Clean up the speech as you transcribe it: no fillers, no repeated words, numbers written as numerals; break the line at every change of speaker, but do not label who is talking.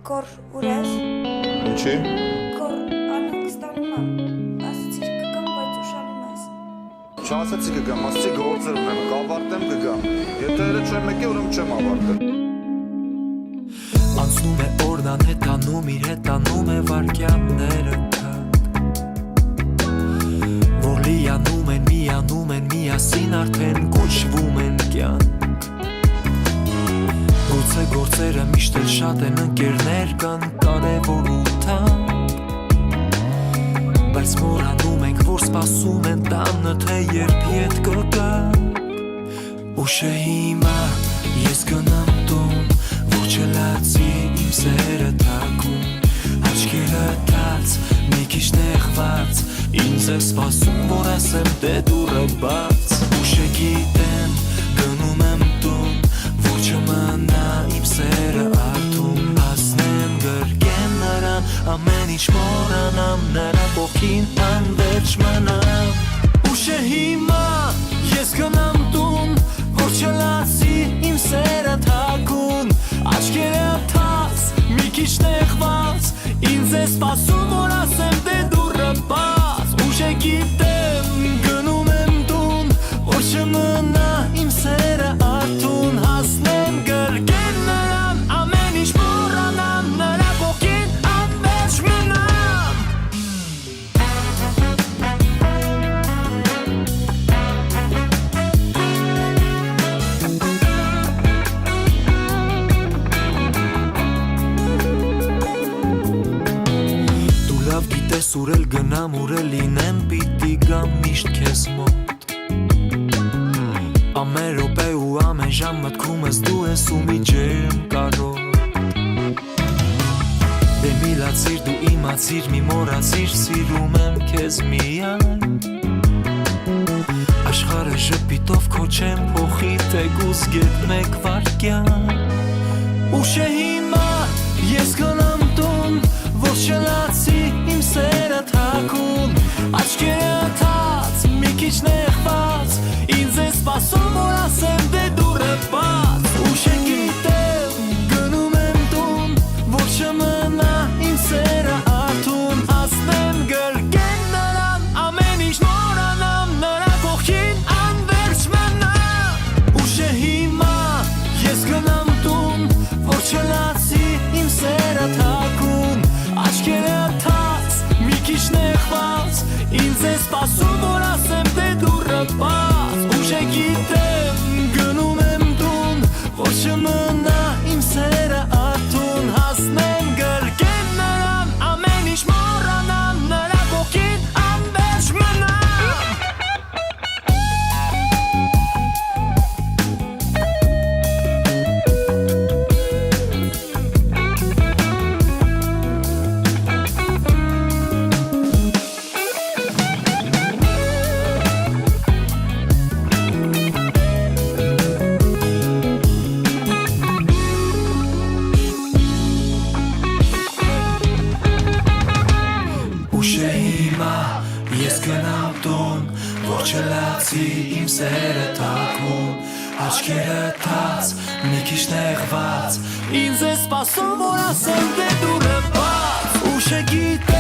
Կոր ուր ես։
Ինչի։
Կոր անհանգստանում եմ։ Ասացիր կգամ, բայց ուշանում ես։
Չասեցի կգամ, ասացի գործեր ունեմ, կավարտեմ կգամ։ Եթե չեմ եկել, ուրեմն չեմ ավարտել։
Անցնում է օրն անհետանում, իր հետանում է վարկյանները թանկ, որ լիանում են, միանում են, միասին արդեն կոչվում են կյանք։ Գուցե գործերը միշտ էլ շատ են, ընկերներ կան կարևոր ու թանկ, բայց մոռանում ենք, որ սպասում են տանը, թե երբ ետ կգանք։ Ուշ է հիմա, ես գնամ տուն, որ չլացի իմ սերը թակում, աչքերը թաց, մի քիչ նեղված, ինձ է սպասում, որ ասեմ դե դուռը բաց։ Ուշ է գիտեմ, գնում եմ տուն, որ չմնա իմ սերը արտում, հասնեմ գրկեմ նրան, ամեն ինչ մոռանամ, նրա կողքին անվերջ մնամ։ Ուշ է հիմա, ես գնամ տուն, որ չլացի իմ սերը թակուն, աչքերը թաց, մի քիչ նեղված, ինձ է սպասում, որ ասեմ դե դուռը բաց։ Ուշ է գիտեմ, գնում եմ տուն, որ չմնա իմ սերը արտուն, հասնեմ գրկեմ նրան, ամեն ինչ մոռանամ, նրա կողքին անվերջ մնամ։ Դու լավ գիտես ուր էլ գնամ, ուր էլ լինեմ, պիտի գամ միշտ քեզ մոտ, ամեն րոպե ու ամեն ժամ մտքումս դու ես ու միջերմ կարոտ։ Դե մի լացիր դու իմացիր, մի մոռացիր, սիրում եմ քեզ միայն, աշխարհը ժպիտով քո չեմ փոխի, թեկուզ գետ մեկ վարկյան։ Ուշ է հիմա, ես գնամ տուն, որ չլացի իմ սերը թակուն, աչքերը թաց, մի քիչ նեղված, ինձ է սպասում, որ ասեմ դե դուռը բաց։ Ուշ է գիտեմ, գնում եմ տուն, որ չմնա իմ սերը արտուն, հասնեմ գրկեմ նրան, ամեն ինչ մոռանամ, նրա կողքին անվերջ մնամ։ Ուշ է հիմա, ես գնամ տուն, որ չլացի իմ սերը թակուն, աչքերը թաց, մի քիչ նեղված, ինձ է սպասում, որ ասեմ դե դուռը բաց։ Ուշ է գիտեմ, գնում եմ տուն, որ չմնա իմ սերը արտուն, հասնեմ գրկեմ նրան, ամեն ինչ մոռանամ, նրա կողքին անվերջ մնամ։ Ուշ է հիմա, ես գնամ տուն, որ չլացի իմ սերը թակուն, աչքերը թաց, մի քիչ նեղված, ինձ է սպասում, որ ասեմ դե դուռը բաց։ Ուշ է գիտեմ